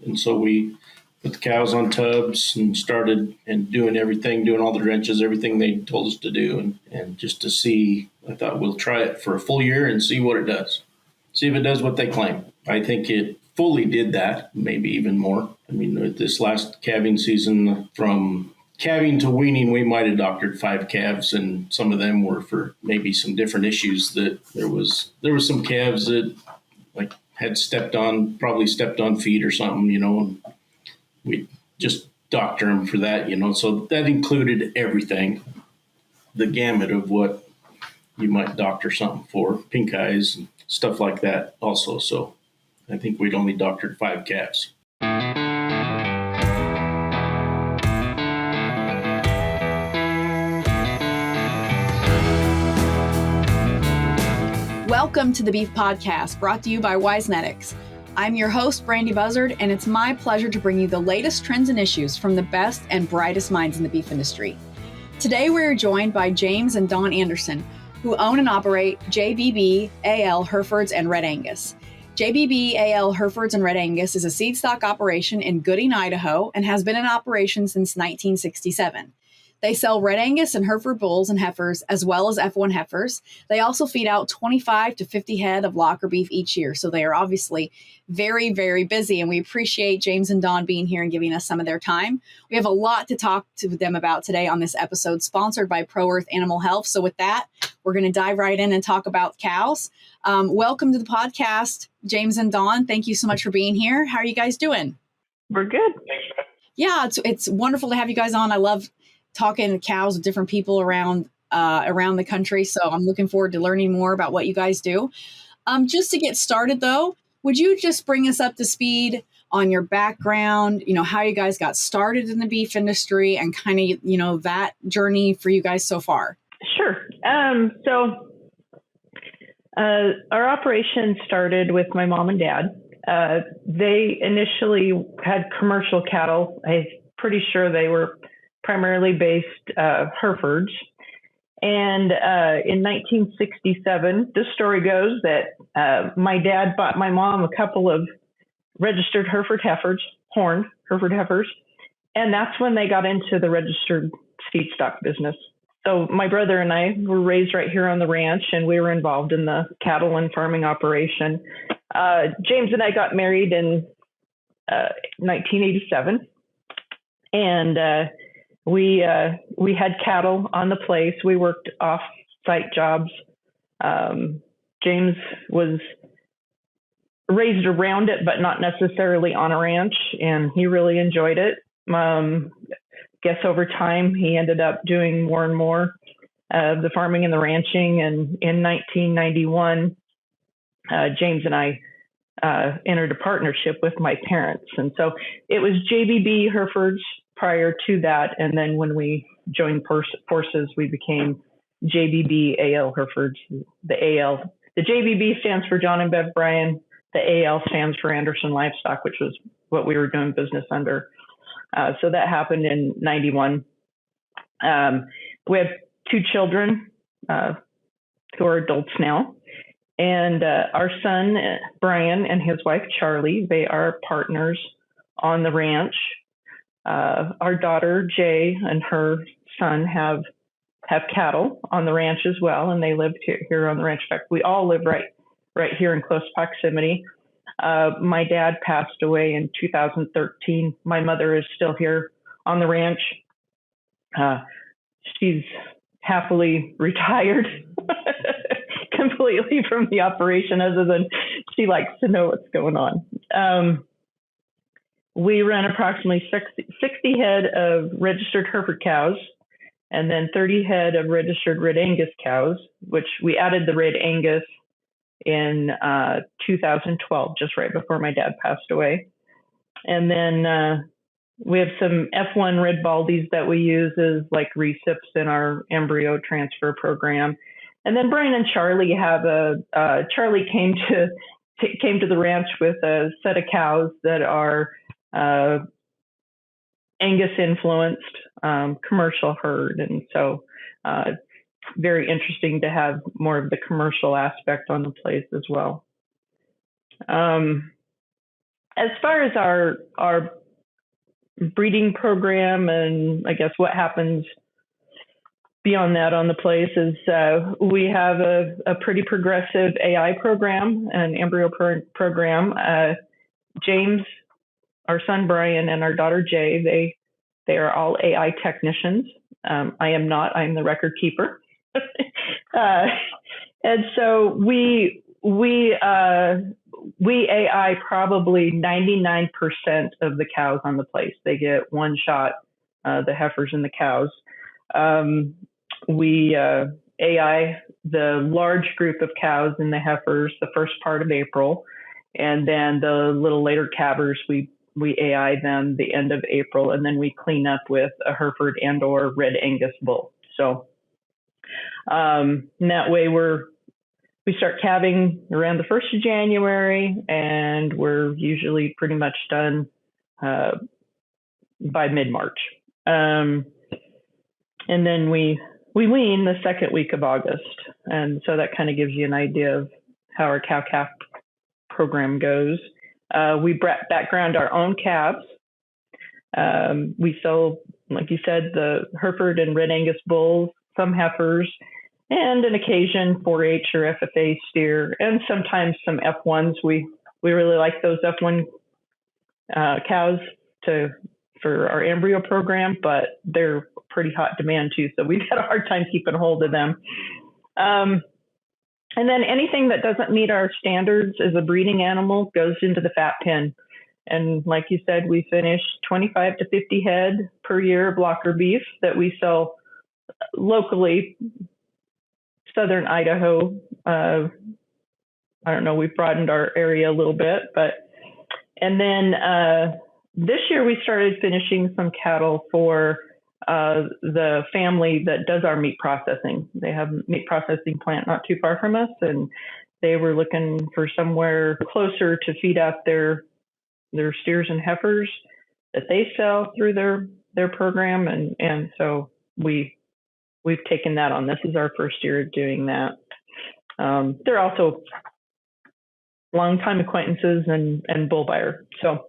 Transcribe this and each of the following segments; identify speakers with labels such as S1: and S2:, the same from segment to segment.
S1: And so we put the cows on tubs and started doing all the drenches, everything they told us to do. And just to see, I thought we'll try it for a full year and see what it does. See if it does what they claim. I think it fully did that, maybe even more. I mean, with this last calving season, from calving to weaning, we might have doctored 5 calves, and some of them were for maybe some different issues. That there was some calves that like had probably stepped on feet or something, and we just doctor them for that, So that included everything, the gamut of what you might doctor something for, pink eyes and stuff like that also. So I think we'd only doctored 5 calves.
S2: Welcome to the Beef Podcast, brought to you by Wisenetics. I'm your host, Brandy Buzzard, and it's my pleasure to bring you the latest trends and issues from the best and brightest minds in the beef industry. Today, we're joined by James and Dawn Anderson, who own and operate JBB, AL, Herefords and Red Angus. JBB, AL, Herefords and Red Angus is a seedstock operation in Gooding, Idaho, and has been in operation since 1967. They sell Red Angus and Hereford bulls and heifers, as well as F1 heifers. They also feed out 25 to 50 head of locker beef each year. So they are obviously very, very busy. And we appreciate James and Dawn being here and giving us some of their time. We have a lot to talk to them about today on this episode, sponsored by ProEarth Animal Health. So with that, we're going to dive right in and talk about cows. Welcome to the podcast, James and Dawn. Thank you so much for being here. How are you guys doing?
S3: We're good.
S2: Yeah, it's wonderful to have you guys on. I love talking to cows with different people around the country. So I'm looking forward to learning more about what you guys do. Just to get started though, would you just bring us up to speed on your background, how you guys got started in the beef industry and kind of, that journey for you guys so far?
S3: Sure. Our operation started with my mom and dad. They initially had commercial cattle. I'm pretty sure they were primarily based Herefords. And in 1967, this story goes that my dad bought my mom a couple of registered Hereford heifers, horned Hereford heifers, and that's when they got into the registered seedstock business. So my brother and I were raised right here on the ranch, and we were involved in the cattle and farming operation. James and I got married in 1987, and we had cattle on the place. We worked off-site jobs. James was raised around it, but not necessarily on a ranch, and he really enjoyed it. Guess over time, he ended up doing more and more of the farming and the ranching. And in 1991, James and I entered a partnership with my parents. And so it was JBB Herefords prior to that. And then when we joined forces, we became JBB AL Herefords. The JBB stands for John and Bev Bryan. The AL stands for Anderson Livestock, which was what we were doing business under. So that happened in 91. We have 2 children who are adults now. And our son, Brian, and his wife, Charlie, they are partners on the ranch. Our daughter, Jay, and her son have cattle on the ranch as well, and they live here on the ranch. In fact, we all live right here in close proximity. My dad passed away in 2013. My mother is still here on the ranch. She's happily retired completely from the operation, other than she likes to know what's going on. We run approximately 60 head of registered Hereford cows, and then 30 head of registered Red Angus cows, which we added the Red Angus in 2012, just right before my dad passed away. And then we have some F1 red baldies that we use as like recips in our embryo transfer program. And then Brian and Charlie have Charlie came to the ranch with a set of cows that are Angus influenced, commercial herd. And so very interesting to have more of the commercial aspect on the place as well. As far as our breeding program, and I guess what happens beyond that on the place is we have a pretty progressive AI program, an embryo program. James, our son Brian, and our daughter Jay, they are all AI technicians. I am not. I'm the record keeper. And so we AI probably 99% of the cows on the place. They get one shot, the heifers and the cows. We AI the large group of cows and the heifers the first part of April, and then the little later calvers we AI them the end of April, and then we clean up with a Hereford and or Red Angus bull. So that way we start calving around the 1st of January, and we're usually pretty much done by mid-March. And then we wean the second week of August. And so that kind of gives you an idea of how our cow-calf program goes. We background our own calves. We sell, like you said, the Hereford and Red Angus bulls, some heifers, and an occasion 4-H or FFA steer, and sometimes some F1s. We really like those F1 cows for our embryo program, but they're pretty hot demand too, so we've had a hard time keeping hold of them. And then anything that doesn't meet our standards as a breeding animal goes into the fat pen. And like you said, we finish 25 to 50 head per year of blocker beef that we sell locally, southern Idaho. I don't know, we've broadened our area a little bit, and then this year we started finishing some cattle for the family that does our meat processing. They have a meat processing plant not too far from us, and they were looking for somewhere closer to feed out their steers and heifers that they sell through their program, and so we've taken that on. This is our first year of doing that. They're also longtime acquaintances and bull buyer. So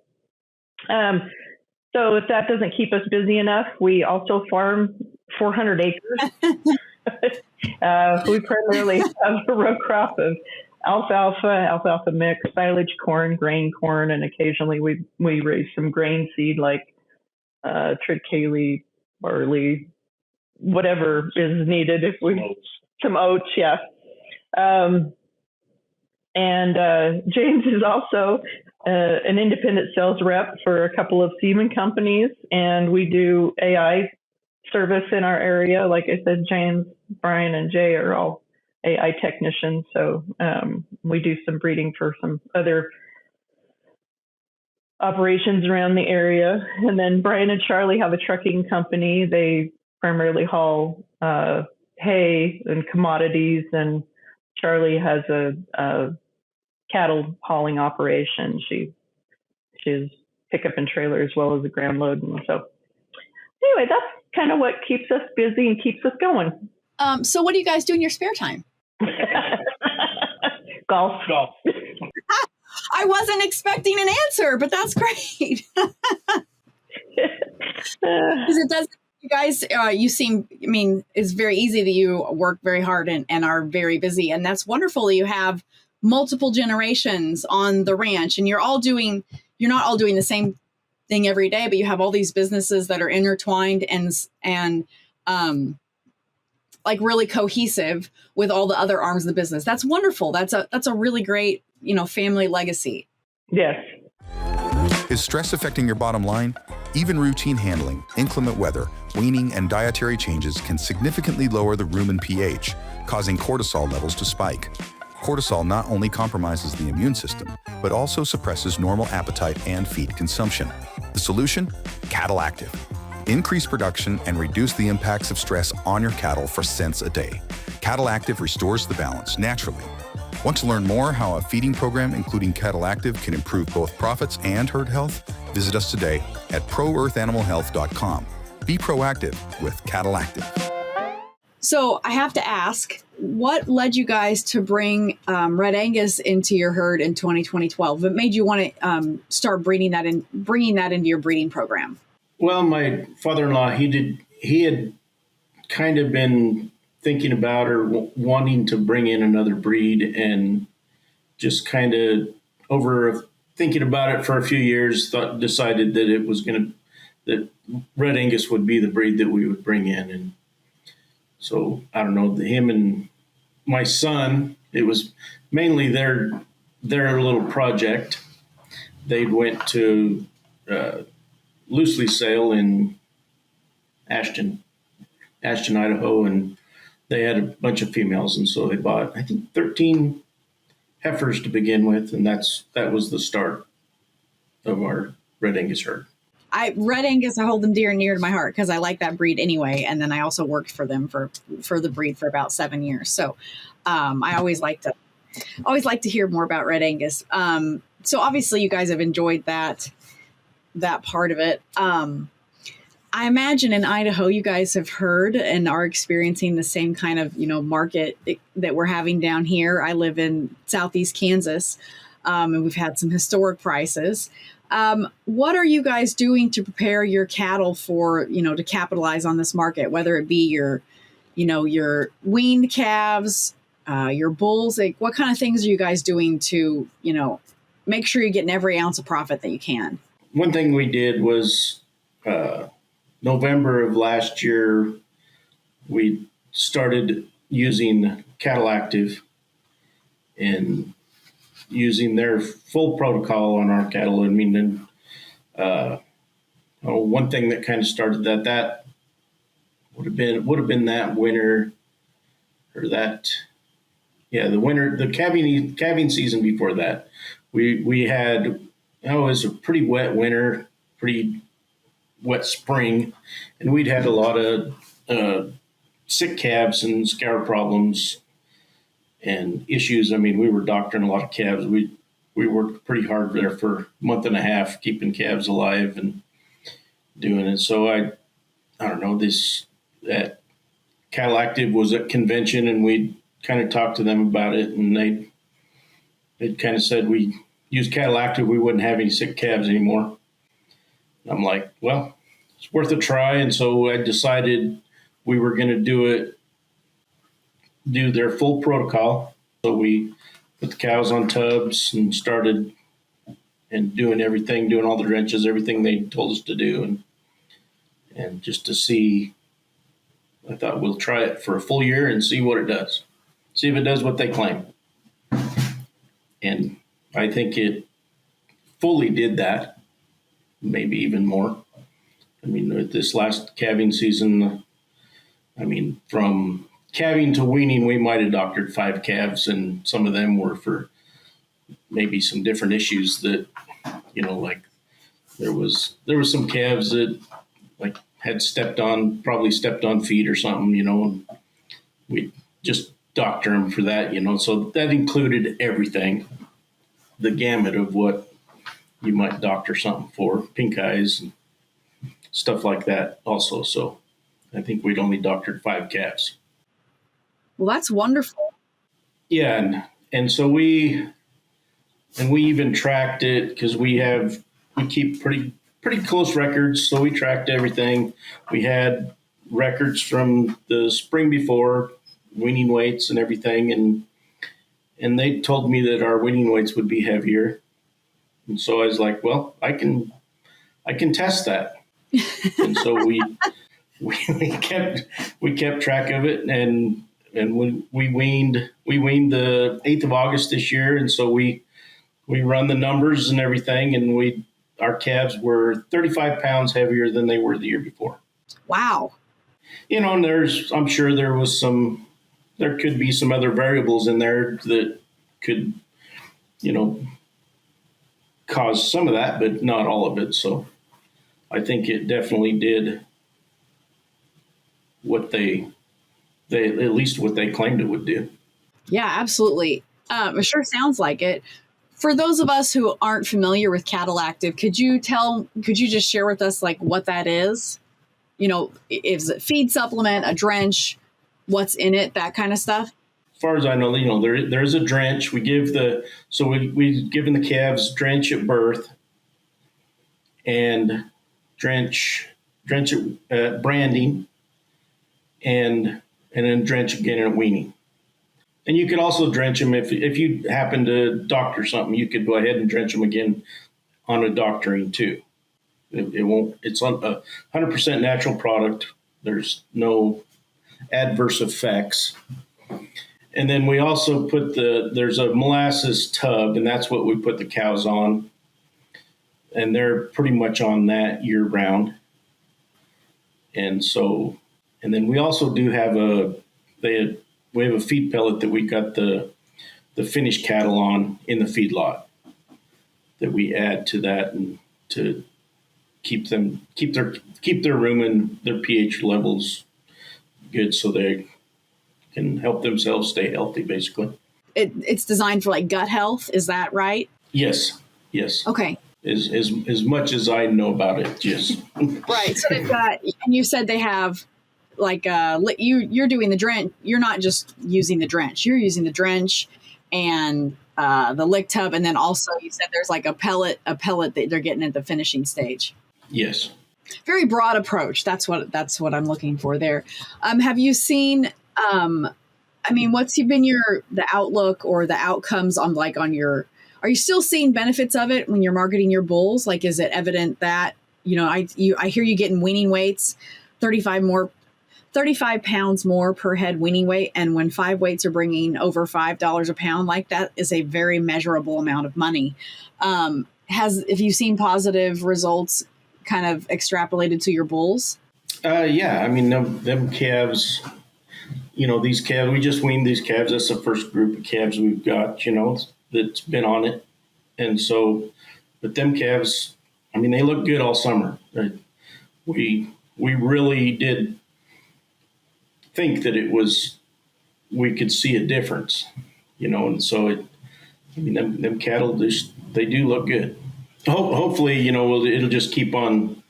S3: if that doesn't keep us busy enough, we also farm 400 acres. We primarily have a row crop of alfalfa mix, silage corn, grain corn, and occasionally we raise some grain seed like triticale, barley, whatever is needed. Some oats, yeah. And James is also an independent sales rep for a couple of semen companies, and we do AI service in our area. Like I said, James, Brian, and Jay are all AI technicians, so we do some breeding for some other operations around the area. And then Brian and Charlie have a trucking company. They primarily haul hay and commodities, and Charlie has a cattle hauling operation. She's pickup and trailer as well as a ground load. And so anyway, that's kind of what keeps us busy and keeps us going.
S2: So what do you guys do in your spare time?
S3: Golf.
S2: I wasn't expecting an answer, but that's great. Because it does, you guys, you seem, I mean, it's very easy that you work very hard and are very busy. And that's wonderful that you have multiple generations on the ranch, and you're not all doing the same thing every day, but you have all these businesses that are intertwined and like really cohesive with all the other arms of the business. That's wonderful. That's a really great, family legacy.
S3: Yes.
S4: Is stress affecting your bottom line? Even routine handling, inclement weather, weaning, and dietary changes can significantly lower the rumen pH, causing cortisol levels to spike. Cortisol not only compromises the immune system, but also suppresses normal appetite and feed consumption. The solution? Cattle Active. Increase production and reduce the impacts of stress on your cattle for cents a day. Cattle Active restores the balance naturally. Want to learn more how a feeding program including Cattle Active can improve both profits and herd health? Visit us today at proearthanimalhealth.com. Be proactive with Cattle Active.
S2: So I have to ask, what led you guys to bring Red Angus into your herd in 2012? What made you want to start breeding that and bringing that into your breeding program?
S1: Well, my father-in-law, he had kind of been thinking about or wanting to bring in another breed, and just kind of over thinking about it for a few years, decided that that Red Angus would be the breed that we would bring in. And so I don't know, him and my son, it was mainly their little project. They went to loosely sale in Ashton, Idaho, and they had a bunch of females, and so they bought, I think, 13 heifers to begin with, and that was the start of our Red Angus herd.
S2: Red Angus, I hold them dear and near to my heart because I like that breed anyway, and then I also worked for them for the breed for about 7 years. So I always like to hear more about Red Angus. So obviously, you guys have enjoyed that part of it. I imagine in Idaho, you guys have heard and are experiencing the same kind of, market that we're having down here. I live in Southeast Kansas, and we've had some historic prices. What are you guys doing to prepare your cattle for, to capitalize on this market, whether it be your weaned calves, your bulls? Like, what kind of things are you guys doing to, make sure you're getting every ounce of profit that you can?
S1: One thing we did was, November of last year, we started using Cattle Active and using their full protocol on our cattle. I mean, one thing that kind of started that would have been that winter, or the winter, the calving season before that. We had, it was a pretty wet winter, pretty wet spring, and we'd had a lot of sick calves and scour problems and issues. I mean, we were doctoring a lot of calves. We worked pretty hard there for a month and a half, keeping calves alive and doing it. So I don't know, that Cattle Active was at convention, and we kind of talked to them about it, and they kind of said we use Cattle Active, we wouldn't have any sick calves anymore. I'm like, well, it's worth a try. And so I decided we were going to do their full protocol. So we put the cows on tubs and started doing all the drenches, everything they told us to do. And just to see, I thought we'll try it for a full year and see what it does. See if it does what they claim. And I think it fully did that. Maybe even more. I mean, with this last calving season, from calving to weaning, we might have doctored 5 calves, and some of them were for maybe some different issues that, like there was some calves that like had probably stepped on feet or something, and we just doctor them for that, so that included everything, the gamut of what you might doctor something for, pink eyes and stuff like that also. So I think we'd only doctored 5 calves.
S2: Well, that's wonderful.
S1: Yeah. And so we even tracked it, because we keep pretty close records. So we tracked everything. We had records from the spring before, weaning weights and everything. And they told me that our weaning weights would be heavier. And so I was like, well, I can test that. And so we kept track of it, and we weaned the 8th of August this year. And so we run the numbers and everything, and our calves were 35 pounds heavier than they were the year before.
S2: Wow.
S1: And I'm sure there could be some other variables in there that could, cause some of that, but not all of it. So I think it definitely did what they at least what they claimed it would do.
S2: Yeah, absolutely. It sure sounds like it. For those of us who aren't familiar with Cattle Active, could you just share with us like what that is? Is it feed supplement, a drench? what's in it, that kind of stuff?
S1: As far as I know, there's a drench. We've given the calves drench at birth and drench at branding and then drench again at weaning. And you could also drench them if you happen to doctor something. You could go ahead and drench them again on a doctoring too. It won't. It's a 100% natural product. There's no adverse effects. And then we also there's a molasses tub, and that's what we put the cows on. And they're pretty much on that year round. And then we also do have we have a feed pellet that we got the finished cattle on in the feedlot that we add to that and to keep their rumen and their pH levels good so they can help themselves stay healthy, basically.
S2: It's designed for like gut health. Is that right?
S1: Yes.
S2: Okay.
S1: As much as I know about it, yes.
S2: Right. So they've got, and you said they have like you're doing the drench. You're not just using the drench. You're using the drench and the lick tub, and then also you said there's like a pellet that they're getting at the finishing stage.
S1: Yes.
S2: Very broad approach. That's what I'm looking for there. Have you seen? What's been the outlook or the outcomes on your? Are you still seeing benefits of it when you're marketing your bulls? Like, is it evident that I hear you getting weaning weights, 35 pounds more per head weaning weight, and when 5 weights are bringing over $5 a pound, like that is a very measurable amount of money. Have you seen positive results kind of extrapolated to your bulls?
S1: Yeah. I mean, them calves, these calves, we just weaned these calves. That's the first group of calves we've got, that's been on it. And so, but them calves, I mean, they look good all summer. We really did think that we could see a difference, and so them cattle, they do look good. Hopefully, it'll just keep on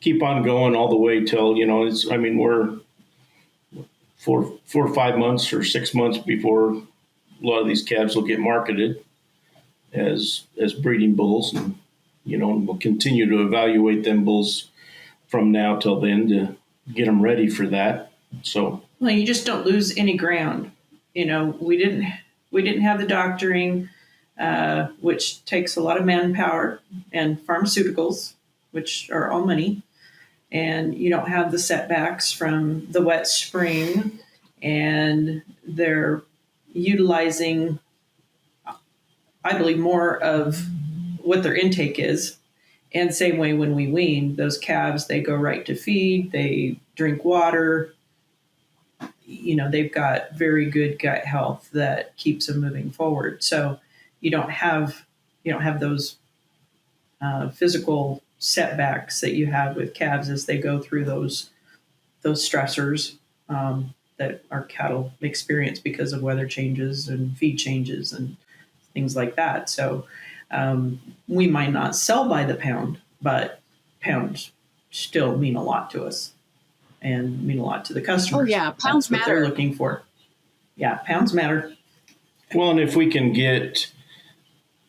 S1: going all the way till, we're 4 or 5 months or 6 months before a lot of these calves will get marketed as breeding bulls, and we'll continue to evaluate them bulls from now till then to get them ready for that. So,
S5: well, you just don't lose any ground. We didn't have the doctoring, which takes a lot of manpower, and pharmaceuticals, which are all money. And you don't have the setbacks from the wet spring, and they're utilizing, I believe, more of what their intake is. And same way when we wean, those calves, they go right to feed, they drink water. They've got very good gut health that keeps them moving forward. So you don't have those physical setbacks that you have with calves as they go through those stressors that our cattle experience because of weather changes and feed changes and things like that. So we might not sell by the pound, but pounds still mean a lot to us and mean a lot to the customers.
S2: Oh yeah, pounds matter.
S5: They're looking for. Yeah, pounds matter.
S1: Well, and if we can get,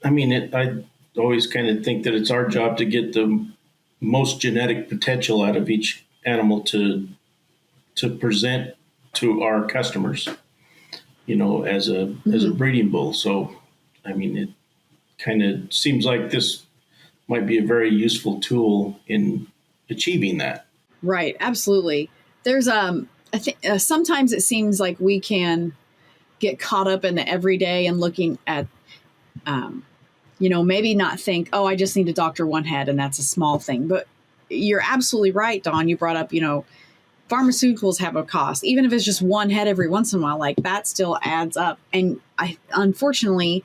S1: I always kind of think that it's our job to get the most genetic potential out of each animal to present to our customers, as a breeding bull. So, it kind of seems like this might be a very useful tool in achieving that.
S2: Right. Absolutely. There's, I think sometimes it seems like we can get caught up in the everyday and looking at, maybe not think, oh, I just need to doctor one head and that's a small thing. But you're absolutely right, Dawn. You brought up, pharmaceuticals have a cost. Even if it's just one head every once in a while, like that still adds up. And unfortunately,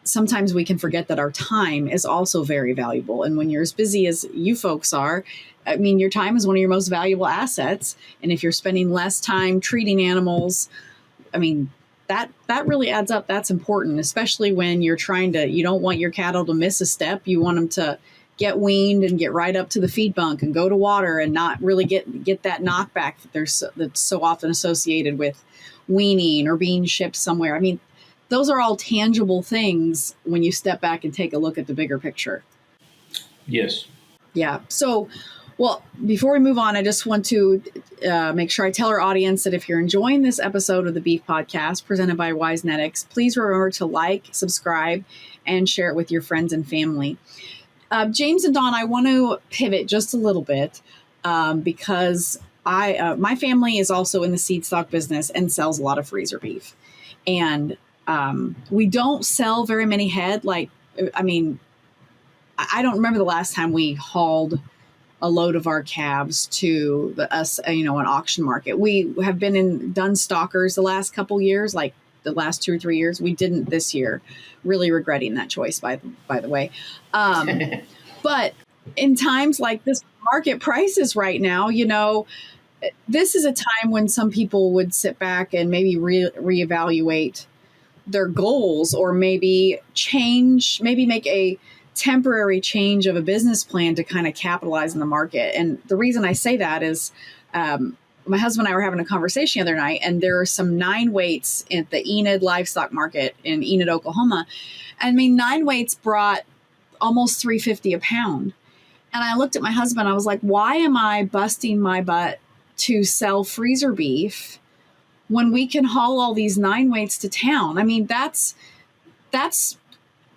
S2: sometimes we can forget that our time is also very valuable. And when you're as busy as you folks are, your time is one of your most valuable assets. And if you're spending less time treating animals, that really adds up. That's important, especially when you're you don't want your cattle to miss a step. You want them to get weaned and get right up to the feed bunk and go to water and not really get that knockback that's so often associated with weaning or being shipped somewhere. I mean, those are all tangible things when you step back and take a look at the bigger picture.
S1: Yes.
S2: Yeah. So, well, before we move on, I just want to make sure I tell our audience that if you're enjoying this episode of the Beef Podcast presented by Wisenetics, please remember to like, subscribe, and share it with your friends and family. James and Dawn, I want to pivot just a little bit because my family is also in the seed stock business and sells a lot of freezer beef. And we don't sell very many head. I don't remember the last time we hauled a load of our calves to an auction market. We have done stalkers the last couple years, like the last 2 or 3 years. We didn't this year, really regretting that choice, by the way. But in times like this, market prices right now, this is a time when some people would sit back and maybe reevaluate their goals, or maybe make a temporary change of a business plan to kind of capitalize in the market. And the reason I say that is my husband and I were having a conversation the other night, and there are some 9 weights at the Enid livestock market in Enid, Oklahoma. I mean, 9 weights brought almost $3.50 a pound. And I looked at my husband, I was like, why am I busting my butt to sell freezer beef when we can haul all these 9 weights to town? I mean, that's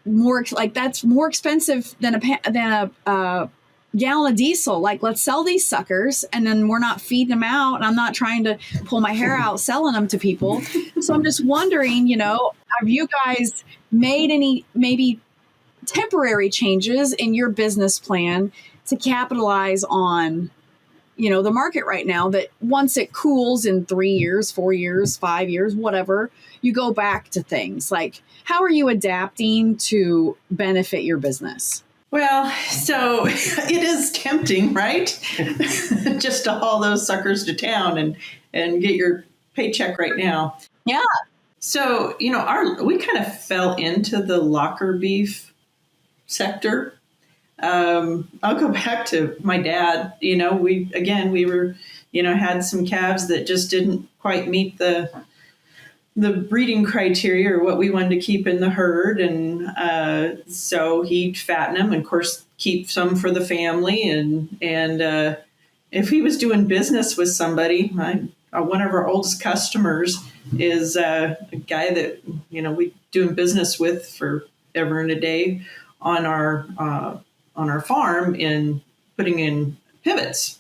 S2: more expensive than a gallon of diesel. Like, let's sell these suckers, and then we're not feeding them out. And I'm not trying to pull my hair out selling them to people. So I'm just wondering, have you guys made any maybe temporary changes in your business plan to capitalize on, the market right now, that once it cools in 3 years, 4 years, 5 years, whatever, you go back to things? Like, how are you adapting to benefit your business?
S5: Well, so it is tempting, right? Just to haul those suckers to town and get your paycheck right now.
S2: Yeah.
S5: So, we kind of fell into the locker beef sector. I'll go back to my dad. We were, had some calves that just didn't quite meet the breeding criteria or what we wanted to keep in the herd. And so he'd fatten them and, of course, keep some for the family. And if he was doing business with somebody, one of our oldest customers is a guy that, we doing business with forever and a day on our farm in putting in pivots.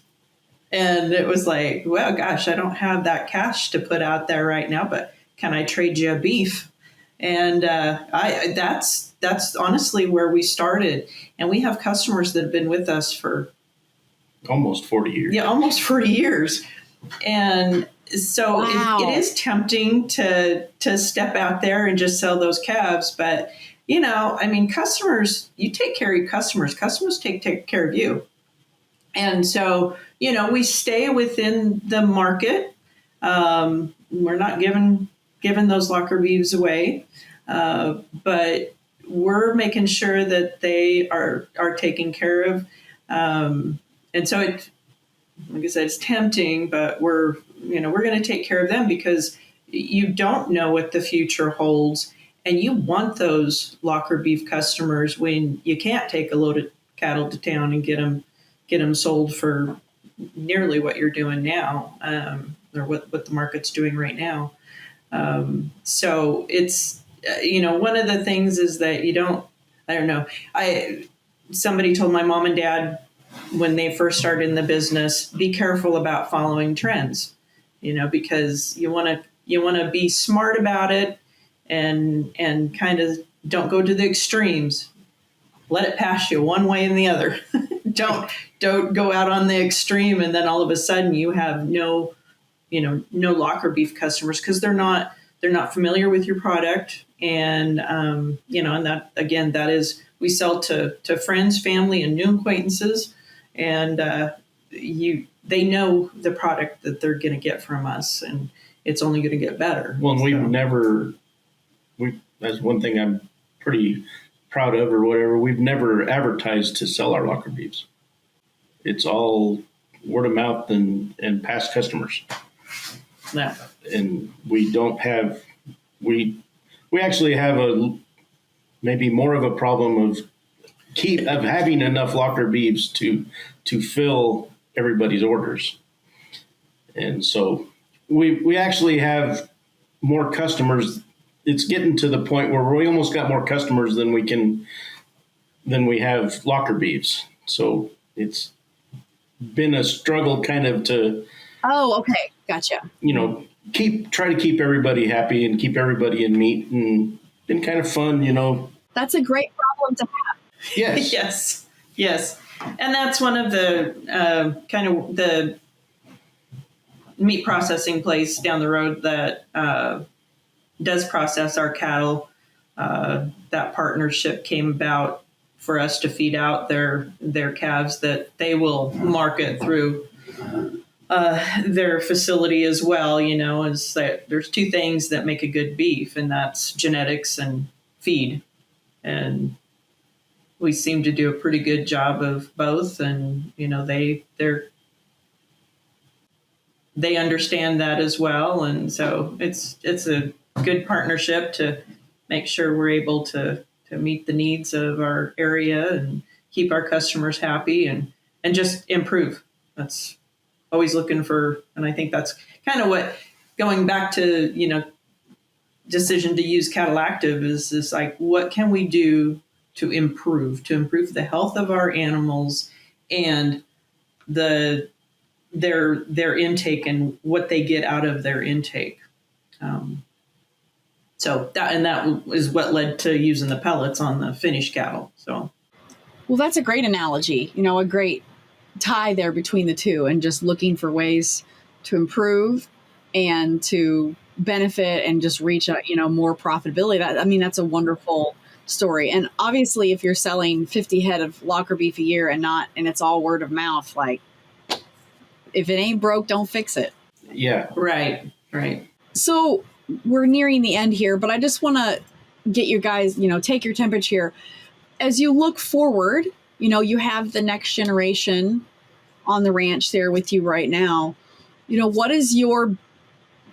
S5: And it was like, well, gosh, I don't have that cash to put out there right now, but can I trade you a beef? And that's honestly where we started. And we have customers that have been with us for
S1: almost 40 years.
S5: Yeah, almost 40 years. And so
S2: wow.
S5: It is tempting to step out there and just sell those calves. But, customers, you take care of your customers. Customers take care of you. And so, we stay within the market. We're not giving those locker beeves away, but we're making sure that they are taken care of. And so like I said, it's tempting, but we're going to take care of them because you don't know what the future holds. And you want those locker beef customers when you can't take a load of cattle to town and get them sold for nearly what you're doing now, or what the market's doing right now. So it's, one of the things is that somebody told my mom and dad when they first started in the business, be careful about following trends, because you want to be smart about it and kind of don't go to the extremes. Let it pass you one way and the other. Don't go out on the extreme. And then all of a sudden you have no locker beef customers because they're not familiar with your product. And, and that, again, that is, we sell to friends, family, and new acquaintances. And they know the product that they're going to get from us, and it's only going to get better.
S1: Well, and that's one thing I'm pretty proud of or whatever, we've never advertised to sell our locker beefs. It's all word of mouth and past customers.
S5: Yeah.
S1: And we don't have, we actually have maybe more of a problem of having enough locker beefs to fill everybody's orders. And so we actually have more customers. It's getting to the point where we almost got more customers than we have locker beefs. So it's been a struggle kind of to.
S2: Oh, okay. Gotcha.
S1: Try to keep everybody happy and keep everybody in meat, and been kind of fun,
S2: That's a great problem to have.
S1: Yes.
S5: Yes. And that's one of the kind of the meat processing place down the road that does process our cattle. That partnership came about for us to feed out their calves that they will market through their facility as well. Is that there's two things that make a good beef, and that's genetics and feed. And we seem to do a pretty good job of both. And, they understand that as well. And so it's a good partnership to make sure we're able to meet the needs of our area and keep our customers happy and just improve. That's always looking for, and I think that's kind of what, going back to, decision to use Cattle Active is like, what can we do to improve the health of our animals and their intake and what they get out of their intake. So that is what led to using the pellets on the finished cattle. So,
S2: well, that's a great analogy, a great tie there between the two, and just looking for ways to improve and to benefit and just reach more profitability. That's a wonderful story. And obviously, if you're selling 50 head of locker beef a year and it's all word of mouth, like, if it ain't broke, don't fix it.
S1: Yeah.
S5: Right.
S2: So we're nearing the end here, but I just want to get you guys, take your temperature here. As you look forward, you have the next generation on the ranch there with you right now. What is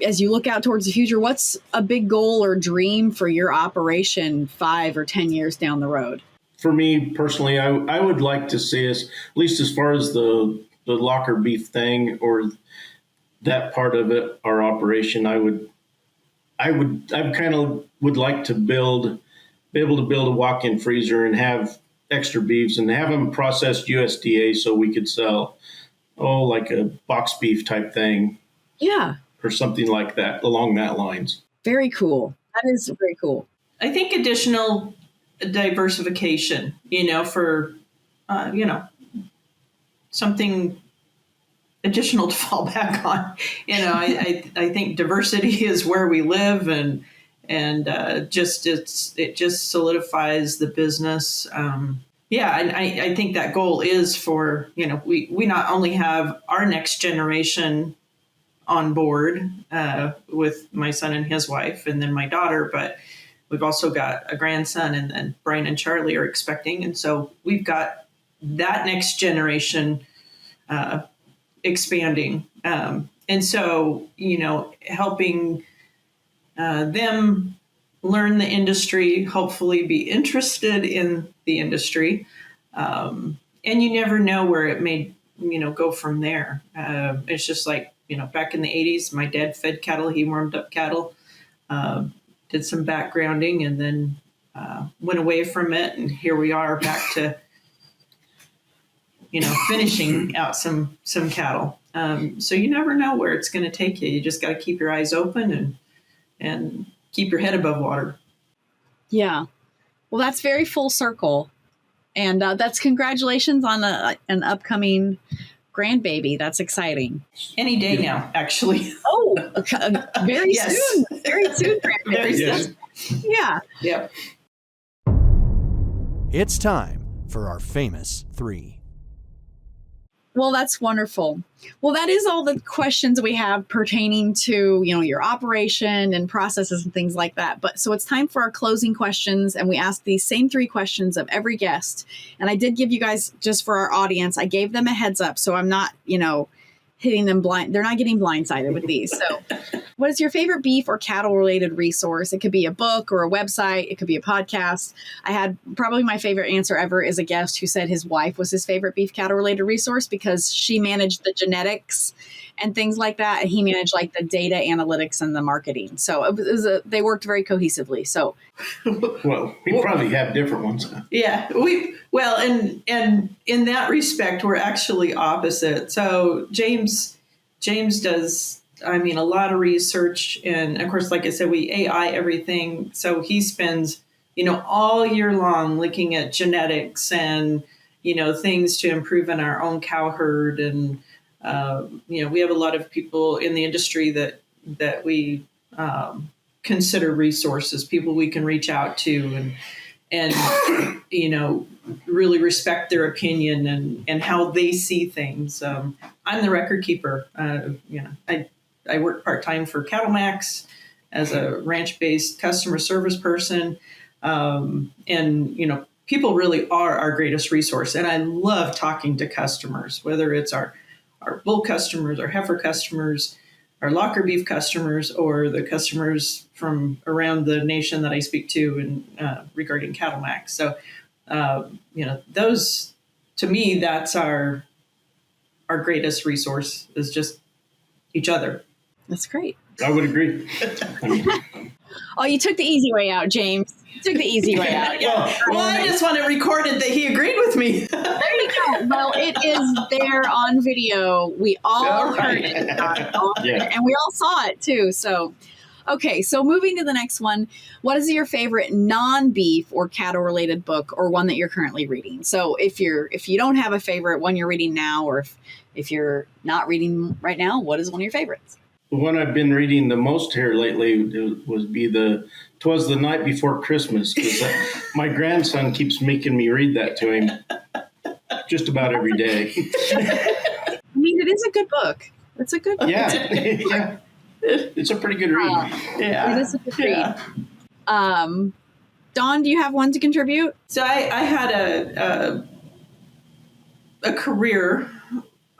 S2: as you look out towards the future, what's a big goal or dream for your operation 5 or 10 years down the road?
S1: For me personally, I would like to see us, at least as far as the locker beef thing or that part of it, our operation, I kind of would like to be able to build a walk-in freezer and have extra beefs and have them processed USDA so we could sell, like a box beef type thing.
S2: Yeah.
S1: Or something like that, along that lines.
S2: Very cool. That is very cool.
S5: I think additional diversification, for, something additional to fall back on. I think diversity is where we live, and it just solidifies the business. And I think that goal is for, we not only have our next generation on board with my son and his wife, and then my daughter, but we've also got a grandson, and then Brian and Charlie are expecting. And so we've got that next generation expanding. And so, helping them learn the industry, hopefully be interested in the industry. And you never know where it may, go from there. It's just like, back in the 80s, my dad fed cattle. He warmed up cattle, did some backgrounding, and then went away from it. And here we are back to, finishing out some cattle. So you never know where it's going to take you. You just got to keep your eyes open and keep your head above water.
S2: Yeah. Well, that's very full circle. And that's congratulations on an upcoming grandbaby. That's exciting.
S5: Any day now, actually.
S2: Oh, very
S5: Yes.
S2: soon. Very soon, grandbaby.
S5: Very
S1: Yes.
S5: soon.
S2: Yeah.
S5: Yep.
S6: It's time for our famous 3.
S2: Well, that's wonderful. Well, that is all the questions we have pertaining to, your operation and processes and things like that. But so it's time for our closing questions. And we ask these same 3 questions of every guest. And I did give you guys, just for our audience, I gave them a heads up. So I'm not, hitting them blind. They're not getting blindsided with these. So what is your favorite beef or cattle related resource? It could be a book or a website. It could be a podcast. I had probably my favorite answer ever is a guest who said his wife was his favorite beef cattle related resource because she managed the genetics and things like that. And he managed like the data analytics and the marketing. So they worked very cohesively. So,
S1: well, we probably have different ones.
S5: Yeah, and in that respect, we're actually opposite. So James does, a lot of research, and of course, like I said, we AI everything. So he spends, all year long looking at genetics and, things to improve in our own cow herd. And, we have a lot of people in the industry that we consider resources, people we can reach out to and really respect their opinion and how they see things. I'm the record keeper. I work part-time for CattleMax as a ranch-based customer service person. People really are our greatest resource. And I love talking to customers, whether it's our bull customers, our heifer customers, our locker beef customers, or the customers from around the nation that I speak to and regarding CattleMax. So, those, to me, that's our greatest resource is just each other.
S2: that's great.
S1: I would agree.
S2: Oh, you took the easy way out, James. You took the easy way out.
S5: Yeah. Well, I just want it recorded that he agreed with me.
S2: There you go. Well, it is there on video. We all heard it. And we all saw it too. So, okay. So moving to the next one, what is your favorite non-beef or cattle related book or one that you're currently reading? So if you don't have a favorite one you're reading now, or if you're not reading right now, what is one of your favorites?
S1: The one I've been reading the most here lately was "'Twas the Night Before Christmas," because my grandson keeps making me read that to him just about every day.
S2: I mean, it is a good book. It's a good book.
S1: Yeah, yeah. It's a pretty good read.
S2: It is a good read. Dawn, do you have one to contribute?
S5: So I had a career,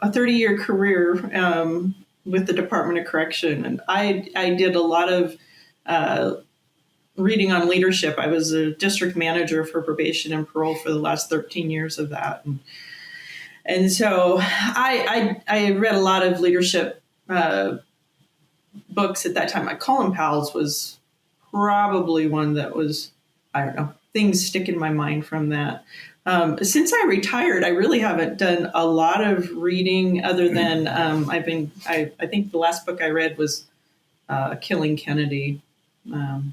S5: a 30-year career with the Department of Correction. And I did a lot of reading on leadership. I was a district manager for probation and parole for the last 13 years of that. And so I read a lot of leadership books at that time. Colin Powell's was probably one that was, things stick in my mind from that. Since I retired, I really haven't done a lot of reading other than I think the last book I read was Killing Kennedy. And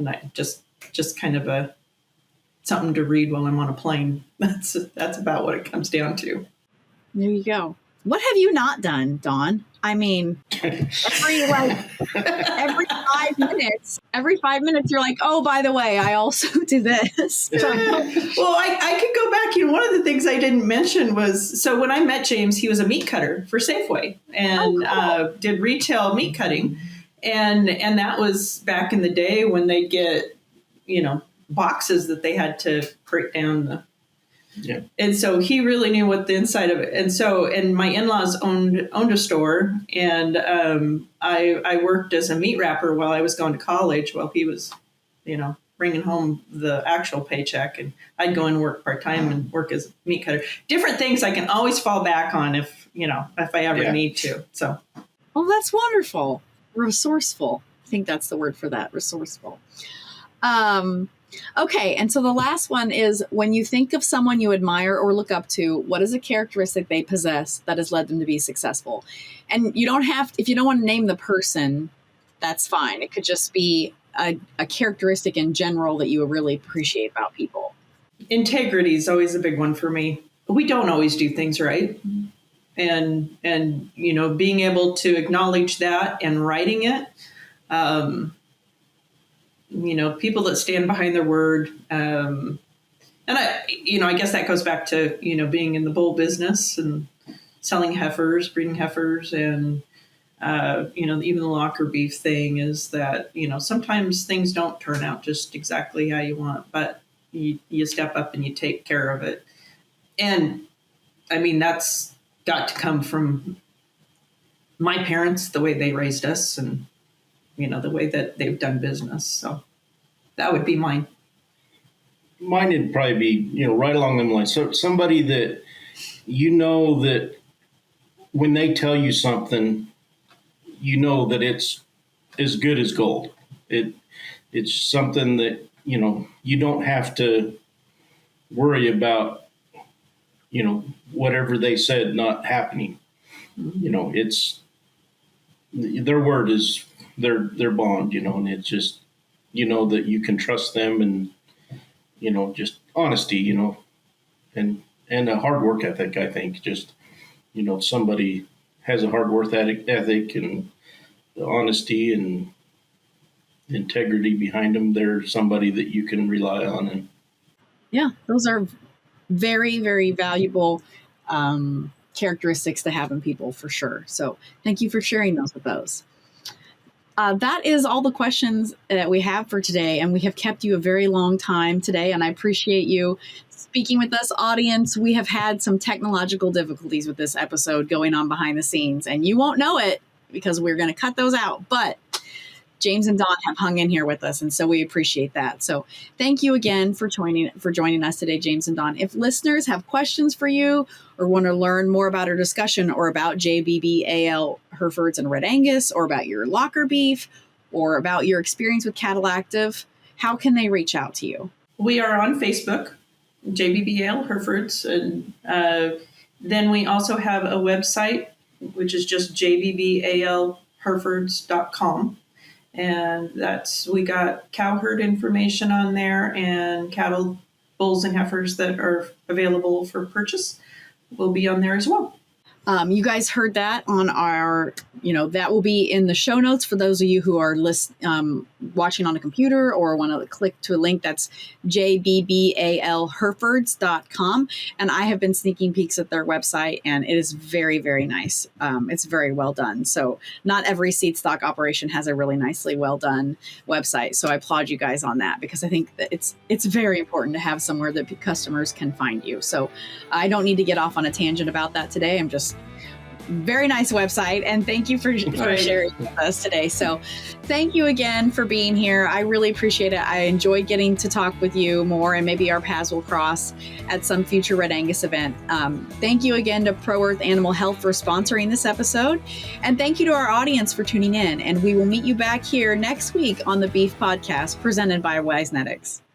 S5: I just kind of something to read while I'm on a plane. That's about what it comes down to.
S2: There you go. What have you not done, Dawn? I mean, every 5 minutes, you're like, oh, by the way, I also do this.
S5: Well, I could go back. One of the things I didn't mention was, so when I met James, he was a meat cutter for Safeway and did retail meat cutting. And that was back in the day when they'd get, boxes that they had to break down. Yeah. And so he really knew what the inside of it. And my in-laws owned a store, and I worked as a meat wrapper while I was going to college while he was, bringing home the actual paycheck, and I'd go and work part-time and work as a meat cutter. Different things I can always fall back on if I ever need to. So.
S2: Well, that's wonderful. Resourceful. I think that's the word for that. Resourceful. Okay. And so the last one is, when you think of someone you admire or look up to, what is a characteristic they possess that has led them to be successful? And you don't have, if you don't want to name the person, that's fine. It could just be a characteristic in general that you really appreciate about people.
S5: Integrity is always a big one for me. We don't always do things right. And being able to acknowledge that and writing it, people that stand behind their word. And I guess that goes back to, being in the bull business and selling heifers, breeding heifers, and even the locker beef thing is that, sometimes things don't turn out just exactly how you want, but you step up and you take care of it. And I mean, that's got to come from my parents, the way they raised us, and, the way that they've done business. So that would be mine.
S1: Mine would probably be, right along them lines. So somebody that, that when they tell you something, that it's as good as gold. It's something that, you don't have to worry about, whatever they said not happening. It's their word is their bond, and it's just, that you can trust them, and, just honesty, and a hard work ethic. I think just, somebody has a hard work ethic and the honesty and integrity behind them. They're somebody that you can rely on. And
S2: yeah, those are very, very valuable characteristics to have in people, for sure. So thank you for sharing those with us. That is all the questions that we have for today. And we have kept you a very long time today. And I appreciate you speaking with us, audience. We have had some technological difficulties with this episode going on behind the scenes, and you won't know it because we're going to cut those out. But James and Dawn have hung in here with us, and so we appreciate that. So thank you again for joining us today, James and Dawn. If listeners have questions for you or want to learn more about our discussion or about JBB AL Herefords and Red Angus, or about your locker beef, or about your experience with Cattle Active, how can they reach out to you?
S5: We are on Facebook, JBB AL Herefords, and then we also have a website, which is just jbbalherefords.com. And we got cow herd information on there, and cattle, bulls, and heifers that are available for purchase will be on there as well.
S2: You guys heard that on our, that will be in the show notes for those of you who are watching on a computer or want to click to a link. That's jbbalherefords.com. And I have been sneaking peeks at their website, and it is very, very nice. It's very well done. So not every seedstock operation has a really nicely well done website. So I applaud you guys on that, because I think that it's very important to have somewhere that customers can find you. So I don't need to get off on a tangent about that today. I'm just very nice website, and thank you for sharing with us today. So thank you again for being here. I really appreciate it. I enjoyed getting to talk with you more, and maybe our paths will cross at some future Red Angus event. Thank you again to Pro Earth Animal Health for sponsoring this episode, and thank you to our audience for tuning in. And we will meet you back here next week on the Beef Podcast, presented by Wisenetics.